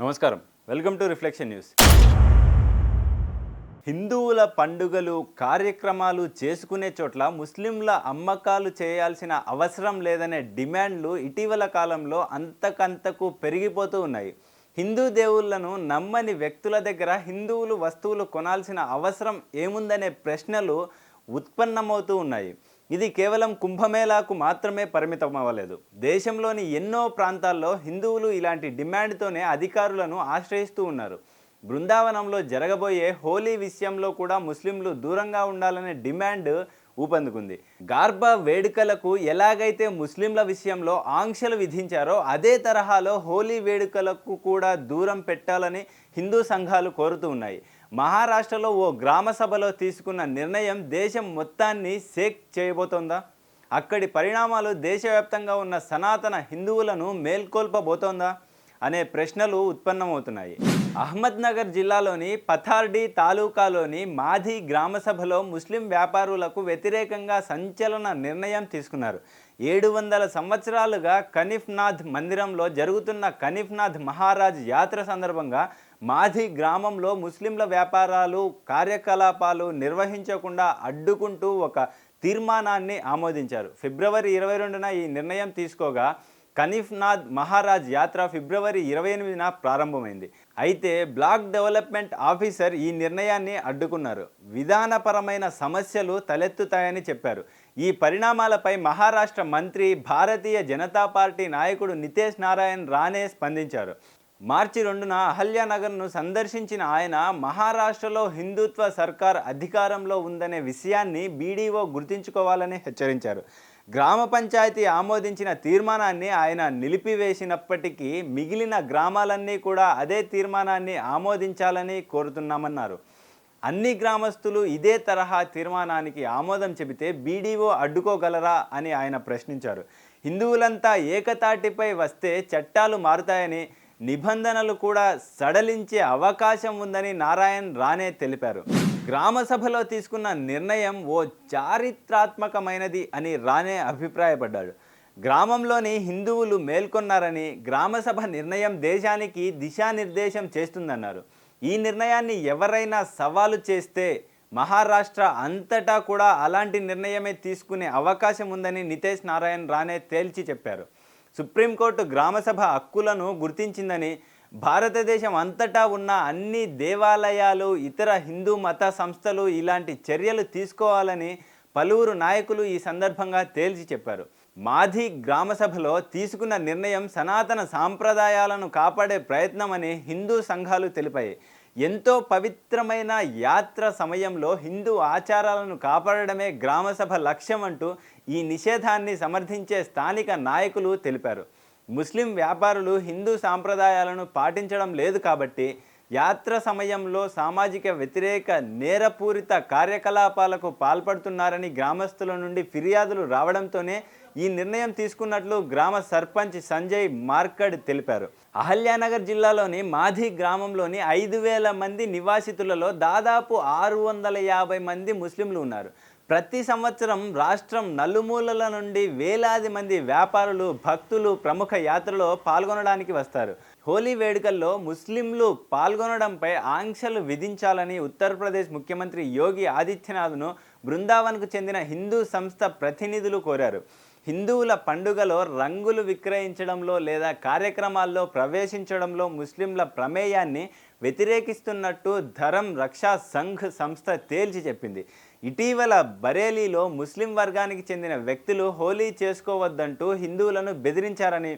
నమస్కారం. Welcome to reflection news. హిందువుల పండుగలు కార్యక్రమాలు చేసుకునే చోట్ల ముస్లింల అమ్మకాలు చేయాల్సిన అవసరం లేదనే డిమాండ్లు ఇటీవల కాలంలో అంతకంతకు పెరిగిపోతూ ఉన్నాయి. హిందూ దేవుళ్లను నమ్మని వ్యక్తుల దగ్గర హిందువులు వస్తువులు కొనాల్సిన అవసరం ఏముందనే ప్రశ్నలు ఉత్పన్నమవుతూ ఉన్నాయి. ఇది కేవలం కుంభమేళాకు మాత్రమే పరిమితం అవ్వలేదు. దేశంలోని ఎన్నో ప్రాంతాల్లో హిందువులు ఇలాంటి డిమాండ్తోనే అధికారులను ఆశ్రయిస్తూ ఉన్నారు. బృందావనంలో జరగబోయే హోలీ విషయంలో కూడా ముస్లింలు దూరంగా ఉండాలనే డిమాండ్ ఊపందుకుంది. గార్బా వేడుకలకు ఎలాగైతే ముస్లింల విషయంలో ఆంక్షలు విధించారో అదే తరహాలో హోలీ వేడుకలకు కూడా దూరం పెట్టాలని హిందూ సంఘాలు కోరుతూ ఉన్నాయి. మహారాష్ట్రలో ఓ గ్రామ సభలో తీసుకున్న నిర్ణయం దేశం మొత్తాన్ని షేక్ చేయబోతోందా? అక్కడి పరిణామాలు దేశవ్యాప్తంగా ఉన్న సనాతన హిందువులను మేల్కొల్పబోతోందా అనే ప్రశ్నలు ఉత్పన్నమవుతున్నాయి. అహ్మద్నగర్ జిల్లాలోని పథార్డీ తాలూకాలోని మాధీ గ్రామసభలో ముస్లిం వ్యాపారులకు వ్యతిరేకంగా సంచలన నిర్ణయం తీసుకున్నారు. 700 సంవత్సరాలుగా కనిఫ్నాథ్ మందిరంలో జరుగుతున్న కనిఫ్నాథ్ మహారాజ్ యాత్ర సందర్భంగా మాధీ గ్రామంలో ముస్లింల వ్యాపారాలు కార్యకలాపాలు నిర్వహించకుండా అడ్డుకుంటూ ఒక తీర్మానాన్ని ఆమోదించారు. ఫిబ్రవరి 22న ఈ నిర్ణయం తీసుకోగా కనిఫ్నాథ్ మహారాజ్ యాత్ర ఫిబ్రవరి 28న ప్రారంభమైంది. అయితే బ్లాక్ డెవలప్మెంట్ ఆఫీసర్ ఈ నిర్ణయాన్ని అడ్డుకున్నారు. విధానపరమైన సమస్యలు తలెత్తుతాయని చెప్పారు. ఈ పరిణామాలపై మహారాష్ట్ర మంత్రి భారతీయ జనతా పార్టీ నాయకుడు నితేష్ నారాయణ్ రానే స్పందించారు. మార్చి 2న అహల్యానగర్ను సందర్శించిన ఆయన మహారాష్ట్రలో హిందుత్వ సర్కార్ అధికారంలో ఉందనే విషయాన్ని బీడీఓ గుర్తుంచుకోవాలని హెచ్చరించారు. గ్రామ పంచాయతీ ఆమోదించిన తీర్మానాన్ని ఆయన నిలిపివేసినప్పటికీ మిగిలిన గ్రామాలన్నీ కూడా అదే తీర్మానాన్ని ఆమోదించాలని కోరుతున్నామన్నారు. అన్ని గ్రామస్తులు ఇదే తరహా తీర్మానానికి ఆమోదం చెబితే బీడీఓ అడ్డుకోగలరా అని ఆయన ప్రశ్నించారు. హిందువులంతా ఏకతాటిపై వస్తే చట్టాలు మారుతాయని, నిబంధనలు కూడా సడలించే అవకాశం ఉందని నారాయణ్ రానే తెలిపారు. గ్రామ సభలో తీసుకున్న నిర్ణయం ఓ చారిత్రాత్మకమైనది అని రానే అభిప్రాయపడ్డాడు. గ్రామంలోని హిందువులు మేల్కొన్నారని, గ్రామసభ నిర్ణయం దేశానికి దిశానిర్దేశం చేస్తుందన్నారు. ఈ నిర్ణయాన్ని ఎవరైనా సవాలు చేస్తే మహారాష్ట్ర అంతటా కూడా అలాంటి నిర్ణయమే తీసుకునే అవకాశం ఉందని నితేష్ నారాయణ్ రానే తేల్చి చెప్పారు. సుప్రీంకోర్టు గ్రామసభ హక్కులను గుర్తించిందని, భారతదేశం అంతటా ఉన్న అన్ని దేవాలయాలు ఇతర హిందూ మత సంస్థలు ఇలాంటి చర్యలు తీసుకోవాలని పలువురు నాయకులు ఈ సందర్భంగా తేల్చి చెప్పారు. మాధీ గ్రామసభలో తీసుకున్న నిర్ణయం సనాతన సాంప్రదాయాలను కాపాడే ప్రయత్నమని హిందూ సంఘాలు తెలిపాయి. ఎంతో పవిత్రమైన యాత్ర సమయంలో హిందూ ఆచారాలను కాపాడడమే గ్రామసభ లక్ష్యం అంటూ ఈ నిషేధాన్ని సమర్థించే స్థానిక నాయకులు తెలిపారు. ముస్లిం వ్యాపారులు హిందూ సాంప్రదాయాలను పాటించడం లేదు కాబట్టి యాత్ర సమయంలో సామాజిక వ్యతిరేక నేరపూరిత కార్యకలాపాలకు పాల్పడుతున్నారని గ్రామస్తుల నుండి ఫిర్యాదులు రావడంతోనే ఈ నిర్ణయం తీసుకున్నట్లు గ్రామ సర్పంచ్ సంజయ్ మార్కడ్ తెలిపారు. అహల్యానగర్ జిల్లాలోని మాధీ గ్రామంలోని 5,000 మంది నివాసితులలో దాదాపు 650 మంది ముస్లింలు ఉన్నారు. ప్రతి సంవత్సరం రాష్ట్రం నలుమూలల నుండి వేలాది మంది వ్యాపారులు, భక్తులు ప్రముఖ యాత్రలో పాల్గొనడానికి వస్తారు. హోలీ వేడుకల్లో ముస్లింలు పాల్గొనడంపై ఆంక్షలు విధించాలని ఉత్తరప్రదేశ్ ముఖ్యమంత్రి యోగి ఆదిత్యనాథ్ను బృందావన్కు చెందిన హిందూ సంస్థ ప్రతినిధులు కోరారు. హిందువుల పండుగలో రంగులు విక్రయించడంలో లేదా కార్యక్రమాల్లో ప్రవేశించడంలో ముస్లింల ప్రమేయాన్ని వ్యతిరేకిస్తున్నట్టు ధరం రక్షా సంఘ్ సంస్థ తేల్చి చెప్పింది. ఇటీవల బరేలీలో ముస్లిం వర్గానికి చెందిన వ్యక్తులు హోలీ చేసుకోవద్దంటూ హిందువులను బెదిరించారని,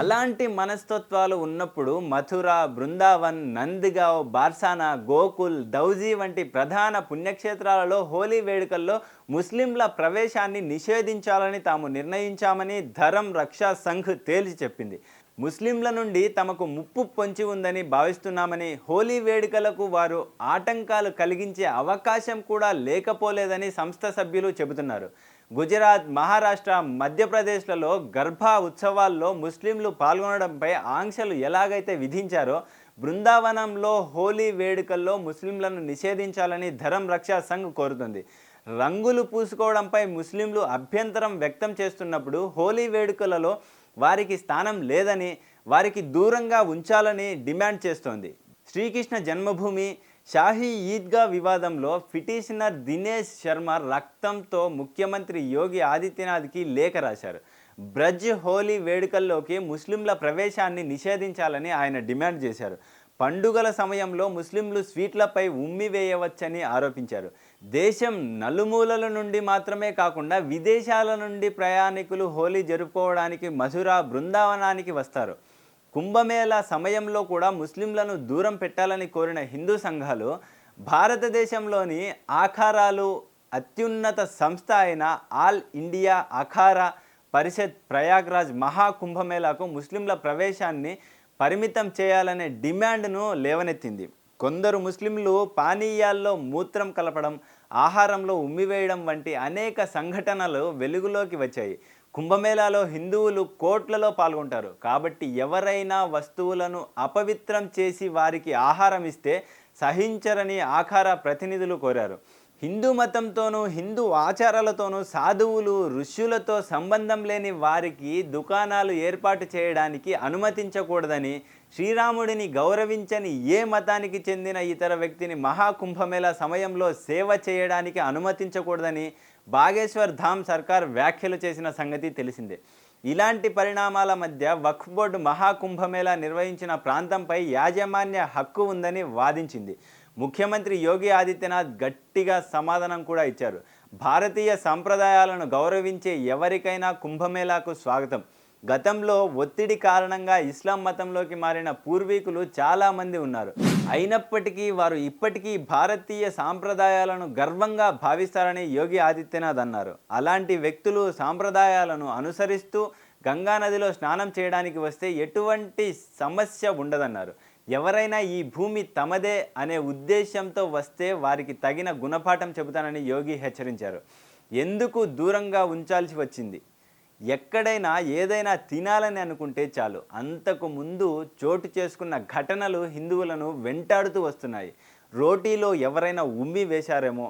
అలాంటి మనస్తత్వాలు ఉన్నప్పుడు మథుర, బృందావన్, నందిగావ్, బార్సానా, గోకుల్, దౌజీ వంటి ప్రధాన పుణ్యక్షేత్రాలలో హోలీ వేడుకల్లో ముస్లింల ప్రవేశాన్ని నిషేధించాలని తాము నిర్ణయించామని ధరం రక్షా సంఘ్ తేల్చి చెప్పింది. ముస్లింల నుండి తమకు ముప్పు పొంచి ఉందని భావిస్తున్నామని, హోలీ వేడుకలకు వారు ఆటంకాలు కలిగించే అవకాశం కూడా లేకపోలేదని సంస్థ సభ్యులు చెబుతున్నారు. గుజరాత్, మహారాష్ట్ర, మధ్యప్రదేశ్లలో గర్భా ఉత్సవాల్లో ముస్లింలు పాల్గొనడంపై ఆంక్షలు ఎలాగైతే విధించారో బృందావనంలో హోలీ వేడుకల్లో ముస్లింలను నిషేధించాలని ధరం రక్షా సంఘ్ కోరుతుంది. రంగులు పూసుకోవడంపై ముస్లింలు అభ్యంతరం వ్యక్తం చేస్తున్నప్పుడు హోలీ వేడుకలలో వారికి స్థానం లేదని, వారికి దూరంగా ఉంచాలని డిమాండ్ చేస్తోంది. శ్రీకృష్ణ జన్మభూమి షాహీ ఈద్గా వివాదంలో పిటిషనర్ దినేష్ శర్మ రక్తంతో ముఖ్యమంత్రి యోగి ఆదిత్యనాథ్కి లేఖ రాశారు. బ్రజ్ హోలీ వేడుకల్లోకి ముస్లింల ప్రవేశాన్ని నిషేధించాలని ఆయన డిమాండ్ చేశారు. పండుగల సమయంలో ముస్లింలు స్వీట్లపై ఉమ్మి వేయవచ్చని ఆరోపించారు. దేశం నలుమూలల నుండి మాత్రమే కాకుండా విదేశాల నుండి ప్రయాణికులు హోలీ జరుపుకోవడానికి మథురా, బృందావనానికి వస్తారు. కుంభమేళా సమయంలో కూడా ముస్లింలను దూరం పెట్టాలని కోరిన హిందూ సంఘాలు భారతదేశంలోని ఆఖారాలు అత్యున్నత సంస్థ అయిన ఆల్ ఇండియా అఖారా పరిషత్ ప్రయాగ్రాజ్ మహాకుంభమేళాకు ముస్లింల ప్రవేశాన్ని పరిమితం చేయాలనే డిమాండ్ను లేవనెత్తింది. కొందరు ముస్లింలు పానీయాల్లో మూత్రం కలపడం, ఆహారంలో ఉమ్మివేయడం వంటి అనేక సంఘటనలు వెలుగులోకి వచ్చాయి. కుంభమేళాలో హిందువులు కోట్లలో పాల్గొంటారు కాబట్టి ఎవరైనా వస్తువులను అపవిత్రం చేసి వారికి ఆహారం ఇస్తే సహించరని ఆఖారా ప్రతినిధులు కోరారు. హిందూ మతంతోనూ హిందూ ఆచారాలతోనూ సాధువులు, ఋషులతో సంబంధం లేని వారికి దుకాణాలు ఏర్పాటు చేయడానికి అనుమతించకూడదని, శ్రీరాముడిని గౌరవించని ఏ మతానికి చెందిన ఇతర వ్యక్తిని మహాకుంభమేళా సమయంలో సేవ చేయడానికి అనుమతించకూడదని బాగేశ్వర్ ధామ్ సర్కార్ వ్యాఖ్యలు చేసిన సంగతి తెలిసిందే. ఇలాంటి పరిణామాల మధ్య వక్ఫ్ బోర్డు మహాకుంభమేళా నిర్వహించిన ప్రాంతంపై యాజమాన్య హక్కు ఉందని వాదించింది. ముఖ్యమంత్రి యోగి ఆదిత్యనాథ్ గట్టిగా సమాధానం కూడా ఇచ్చారు. భారతీయ సంప్రదాయాలను గౌరవించే ఎవరికైనా కుంభమేళాకు స్వాగతం. గతంలో ఒత్తిడి కారణంగా ఇస్లాం మతంలోకి మారిన పూర్వీకులు చాలామంది ఉన్నారు. అయినప్పటికీ వారు ఇప్పటికీ భారతీయ సాంప్రదాయాలను గర్వంగా భావిస్తారని యోగి ఆదిత్యనాథ్ అన్నారు. అలాంటి వ్యక్తులు సాంప్రదాయాలను అనుసరిస్తూ గంగానదిలో స్నానం చేయడానికి వస్తే ఎటువంటి సమస్య ఉండదన్నారు. ఎవరైనా ఈ భూమి తమదే అనే ఉద్దేశంతో వస్తే వారికి తగిన గుణపాఠం చెబుతానని యోగి హెచ్చరించారు. ఎందుకు దూరంగా ఉంచాల్సి వచ్చింది? ఎక్కడైనా ఏదైనా తినాలని అనుకుంటే చాలు అంతకు ముందు చోటు చేసుకున్న ఘటనలు హిందువులను వెంటాడుతూ వస్తున్నాయి. రోటీలో ఎవరైనా ఉమ్మి వేశారేమో,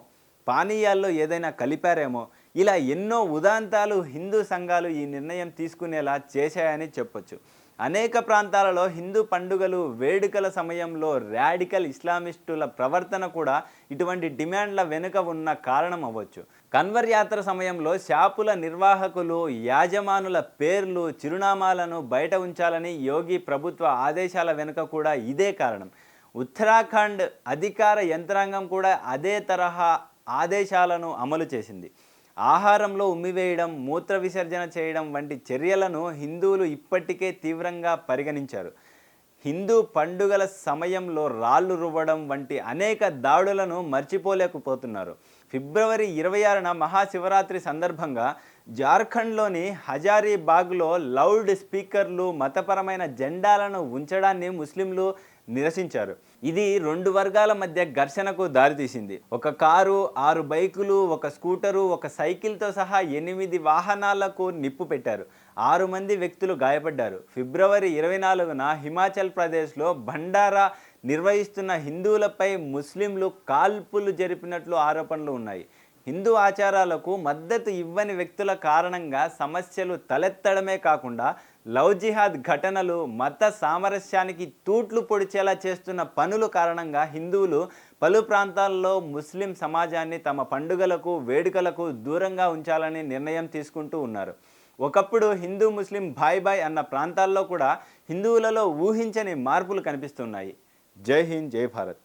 పానీయాల్లో ఏదైనా కలిపారేమో, ఇలా ఎన్నో ఉదాంతాలు హిందూ సంఘాలు ఈ నిర్ణయం తీసుకునేలా చేశాయని చెప్పొచ్చు. అనేక ప్రాంతాలలో హిందూ పండుగలు, వేడుకల సమయంలో రాడికల్ ఇస్లామిస్టుల ప్రవర్తన కూడా ఇటువంటి డిమాండ్ల వెనుక ఉన్న కారణం అవ్వచ్చు. కన్వర్ యాత్ర సమయంలో షాపుల నిర్వాహకులు, యాజమానుల పేర్లు, చిరునామాలను బయట ఉంచాలని యోగి ప్రభుత్వ ఆదేశాల వెనుక కూడా ఇదే కారణం. ఉత్తరాఖండ్ అధికార యంత్రాంగం కూడా అదే తరహా ఆదేశాలను అమలు చేసింది. ఆహారంలో ఉమ్మివేయడం, మూత్ర విసర్జన చేయడం వంటి చర్యలను హిందువులు ఇప్పటికే తీవ్రంగా పరిగణించారు. హిందూ పండుగల సమయంలో రాళ్ళు రువ్వడం వంటి అనేక దాడులను మర్చిపోలేకపోతున్నారు. ఫిబ్రవరి 26న మహాశివరాత్రి సందర్భంగా జార్ఖండ్లోని హజారీబాగ్లో లౌడ్ స్పీకర్లు, మతపరమైన జెండాలను ఉంచడాన్ని ముస్లింలు నిరసించారు. ఇది 2 వర్గాల మధ్య ఘర్షణకు దారితీసింది. ఒక కారు, 6 బైకులు, ఒక స్కూటరు, ఒక సైకిల్తో సహా 8 వాహనాలకు నిప్పు పెట్టారు. 6 మంది వ్యక్తులు గాయపడ్డారు. ఫిబ్రవరి 24న హిమాచల్ ప్రదేశ్లో భండారా నిర్వహిస్తున్న హిందువులపై ముస్లింలు కాల్పులు జరిపినట్లు ఆరోపణలు ఉన్నాయి. హిందూ ఆచారాలకు మద్దతు ఇవ్వని వ్యక్తుల కారణంగా సమస్యలు తలెత్తడమే కాకుండా లవ్ జిహాద్ ఘటనలు, మత సామరస్యానికి తూట్లు పొడిచేలా చేస్తున్న పనుల కారణంగా హిందువులు పలు ప్రాంతాల్లో ముస్లిం సమాజాన్ని తమ పండుగలకు, వేడుకలకు దూరంగా ఉంచాలని నిర్ణయం తీసుకుంటూ ఉన్నారు. ఒకప్పుడు హిందూ ముస్లిం భాయ్ భాయ్ అన్న ప్రాంతాల్లో కూడా హిందువులలో ఊహించని మార్పులు కనిపిస్తున్నాయి. జై హింద్, జై భారత్.